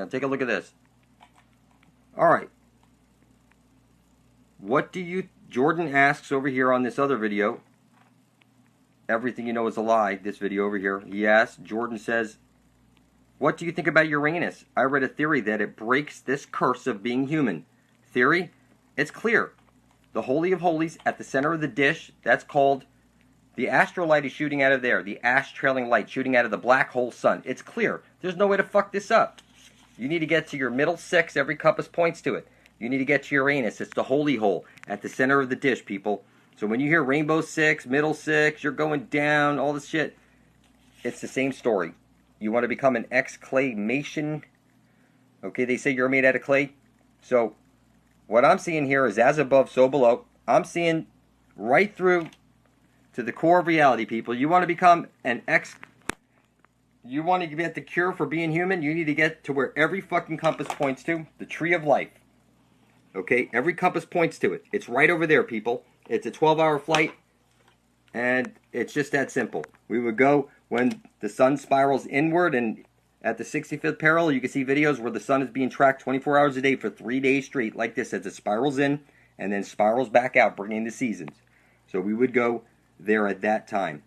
Now take a look at this. Alright. What do you... Jordan asks over here on this other video. Everything you know is a lie. This video over here. He asks, Jordan says, what do you think about Uranus? I read a theory that it breaks this curse of being human. Theory? It's clear. The Holy of Holies at the center of the dish, that's called... The astral light is shooting out of there. The ash trailing light shooting out of the black hole sun. It's clear. There's no way to fuck this up. You need to get to your middle six. Every compass points to it. You need to get to Uranus. It's the holy hole at the center of the dish, people. So when you hear rainbow six, middle six, you're going down, all this shit, it's the same story. You want to become an exclamation. Okay, they say you're made out of clay. So what I'm seeing here is as above, so below. I'm seeing right through to the core of reality, people. You want to become an You want to get the cure for being human? You need to get to where every fucking compass points to. The tree of life. Okay? Every compass points to it. It's right over there, people. It's a 12-hour flight. And it's just that simple. We would go when the sun spirals inward, and at the 65th parallel, you can see videos where the sun is being tracked 24 hours a day for 3 days straight, like this, as it spirals in and then spirals back out, bringing the seasons. So we would go there at that time.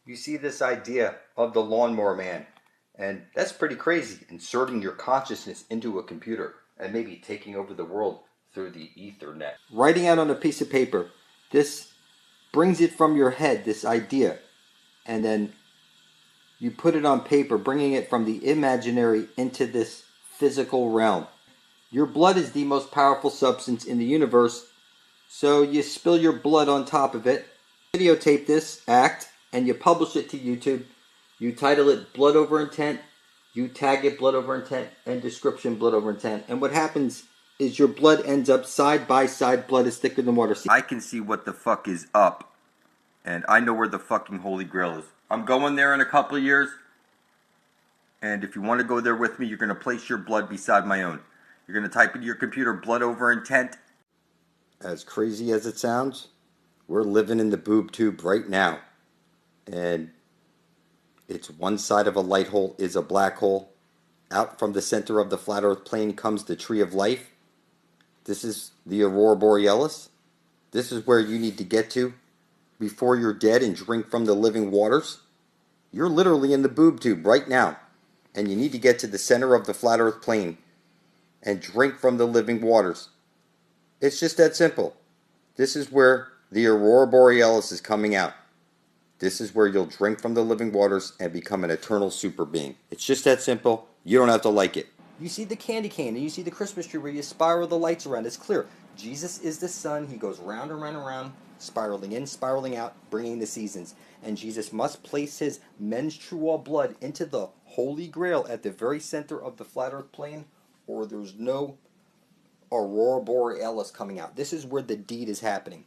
You see this idea of the lawnmower man, and that's pretty crazy, inserting your consciousness into a computer and maybe taking over the world through the Ethernet. Writing out on a piece of paper, this brings it from your head, this idea, and then you put it on paper, bringing it from the imaginary into this physical realm. Your blood is the most powerful substance in the universe, so you spill your blood on top of it, videotape this act, and you publish it to YouTube. You title it Blood Over Intent, you tag it Blood Over Intent, and description Blood Over Intent. And what happens is your blood ends up side by side. Blood is thicker than water. I can see what the fuck is up, and I know where the fucking Holy Grail is. I'm going there in a couple of years, and if you want to go there with me, you're going to place your blood beside my own. You're going to type into your computer Blood Over Intent. As crazy as it sounds, we're living in the boob tube right now. And it's one side of a light hole is a black hole. Out from the center of the flat earth plane comes the tree of life. This is the Aurora Borealis. This is where you need to get to before you're dead and drink from the living waters. You're literally in the boob tube right now. And you need to get to the center of the flat earth plane and drink from the living waters. It's just that simple. This is where the Aurora Borealis is coming out. This is where you'll drink from the living waters and become an eternal super being. It's just that simple. You don't have to like it. You see the candy cane and you see the Christmas tree where you spiral the lights around. It's clear. Jesus is the sun. He goes round and round and round, spiraling in, spiraling out, bringing the seasons. And Jesus must place his menstrual blood into the Holy Grail at the very center of the flat earth plane, or there's no Aurora Borealis coming out. This is where the deed is happening.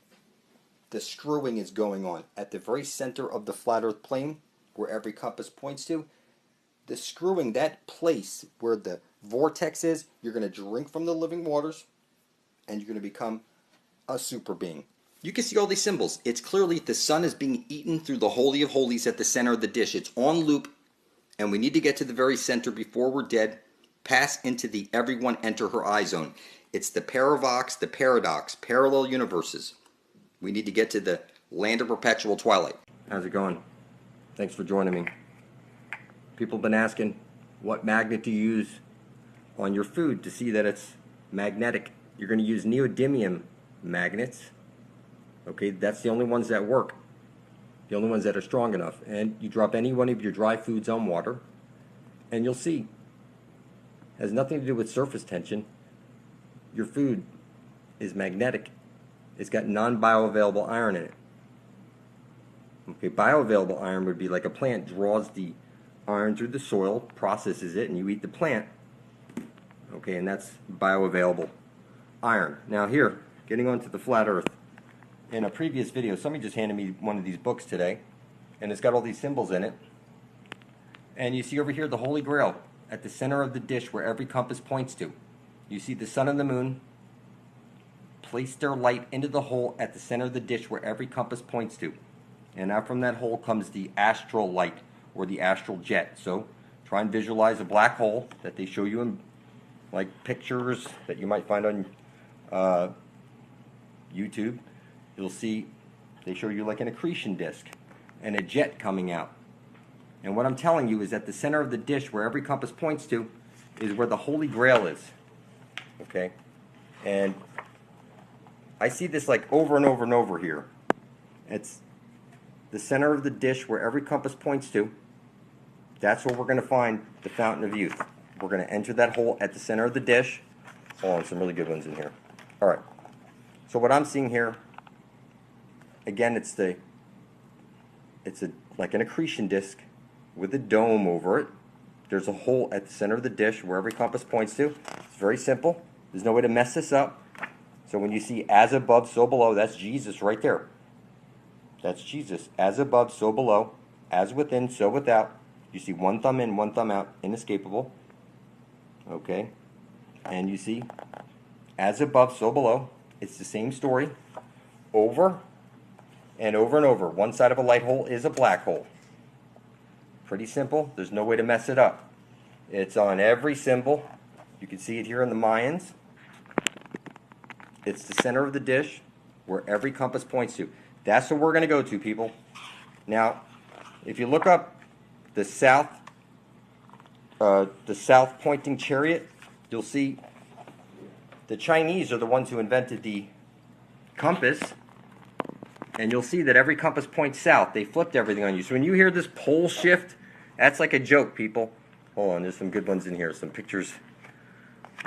The screwing is going on at the very center of the flat earth plane, where every compass points to. The screwing, that place where the vortex is, you're going to drink from the living waters, and you're going to become a super being. You can see all these symbols. It's clearly the sun is being eaten through the Holy of Holies at the center of the dish. It's on loop, and we need to get to the very center before we're dead, pass into the everyone enter her eye zone. It's the paravox, the paradox, parallel universes. We need to get to the land of perpetual twilight. How's it going? Thanks for joining me. People have been asking what magnet to use on your food to see that it's magnetic. You're going to use neodymium magnets. Okay, that's the only ones that work. The only ones that are strong enough. And you drop any one of your dry foods on water, and you'll see. It has nothing to do with surface tension. Your food is magnetic. It's got non-bioavailable iron in it. Okay, bioavailable iron would be like a plant draws the iron through the soil, processes it, and you eat the plant. Okay, and that's bioavailable iron. Now here, getting onto the flat earth. In a previous video, somebody just handed me one of these books today, and it's got all these symbols in it. And you see over here the Holy Grail at the center of the dish where every compass points to. You see the sun and the moon place their light into the hole at the center of the dish where every compass points to. And out from that hole comes the astral light, or the astral jet. So try and visualize a black hole that they show you in like pictures that you might find on YouTube, you'll see they show you like an accretion disk and a jet coming out. And what I'm telling you is that the center of the dish, where every compass points to, is where the Holy Grail is. Okay? And I see this like over and over and over here. It's the center of the dish where every compass points to. That's where we're going to find the fountain of youth. We're going to enter that hole at the center of the dish. Oh, and some really good ones in here. All right. So what I'm seeing here, again, it's like an accretion disk with a dome over it. There's a hole at the center of the dish where every compass points to. It's very simple. There's no way to mess this up. So when you see as above, so below, that's Jesus right there. That's Jesus. As above, so below. As within, so without. You see one thumb in, one thumb out. Inescapable. Okay. And you see as above, so below. It's the same story. Over and over and over. One side of a light hole is a black hole. Pretty simple. There's no way to mess it up. It's on every symbol. You can see it here in the Mayans. It's the center of the dish where every compass points to. That's what we're going to go to, people. Now, if you look up the south pointing chariot, you'll see the Chinese are the ones who invented the compass, and you'll see that every compass points south. They flipped everything on you. So when you hear this pole shift, that's like a joke, people. Hold on, there's some good ones in here, some pictures.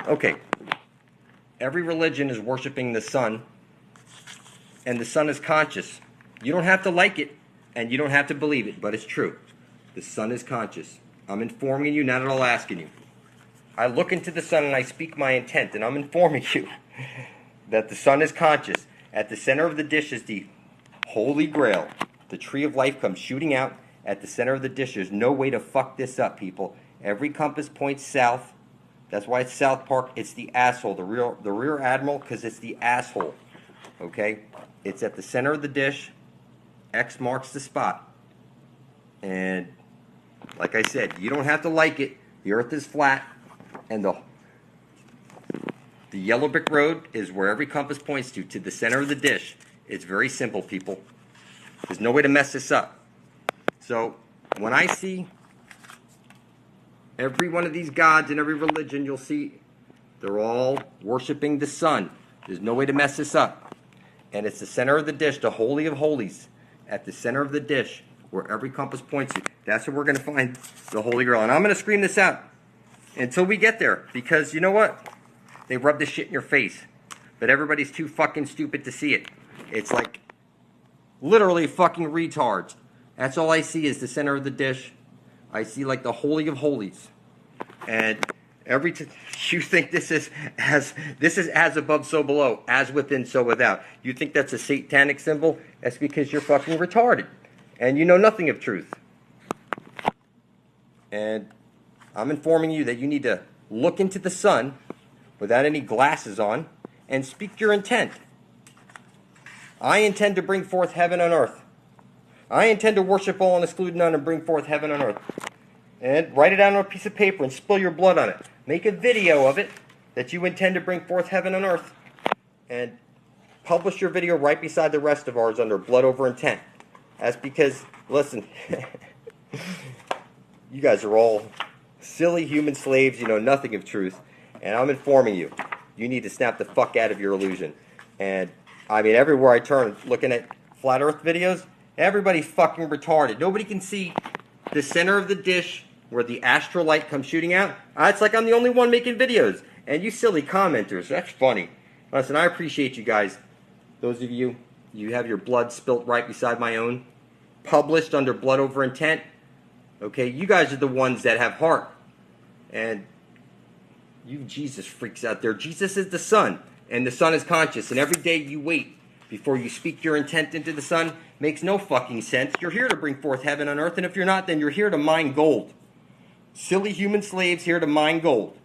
Okay. Every religion is worshiping the sun, and the sun is conscious. You don't have to like it, and you don't have to believe it, but it's true. The sun is conscious. I'm informing you, not at all asking you. I look into the sun and I speak my intent, and I'm informing you that the sun is conscious. At the center of the dish is the Holy Grail. The tree of life comes shooting out at the center of the dish. There's no way to fuck this up, people. Every compass points south. That's why it's South Park. It's the asshole, the rear admiral, because it's the asshole. Okay? It's at the center of the dish. X marks the spot. And like I said, you don't have to like it. The earth is flat. And the yellow brick road is where every compass points to the center of the dish. It's very simple, people. There's no way to mess this up. So when I see every one of these gods in every religion, you'll see they're all worshiping the sun. There's no way to mess this up. And it's the center of the dish, the Holy of Holies, at the center of the dish, where every compass points to. That's where we're going to find the Holy Grail. And I'm going to scream this out until we get there. Because you know what? They rub this shit in your face. But everybody's too fucking stupid to see it. It's like literally fucking retards. That's all I see is the center of the dish. I see like the Holy of Holies. And you think this is as above, so below, as within, so without. You think that's a satanic symbol? That's because you're fucking retarded. And you know nothing of truth. And I'm informing you that you need to look into the sun without any glasses on and speak your intent. I intend to bring forth heaven on earth. I intend to worship all and exclude none and bring forth heaven on earth. And write it down on a piece of paper and spill your blood on it. Make a video of it that you intend to bring forth heaven on earth. And publish your video right beside the rest of ours under blood over intent. That's because, listen, you guys are all silly human slaves. You know nothing of truth. And I'm informing you, you need to snap the fuck out of your illusion. And, I mean, everywhere I turn, looking at flat earth videos, everybody's fucking retarded. Nobody can see the center of the dish where the astral light comes shooting out. It's like I'm the only one making videos. And you silly commenters, that's funny. Listen, I appreciate you guys. Those of you, you have your blood spilt right beside my own. Published under blood over intent. Okay, you guys are the ones that have heart. And you Jesus freaks out there. Jesus is the sun. And the sun is conscious. And every day you wait before you speak your intent into the sun makes no fucking sense. You're here to bring forth heaven on earth. And if you're not, then you're here to mine gold. Silly human slaves here to mine gold.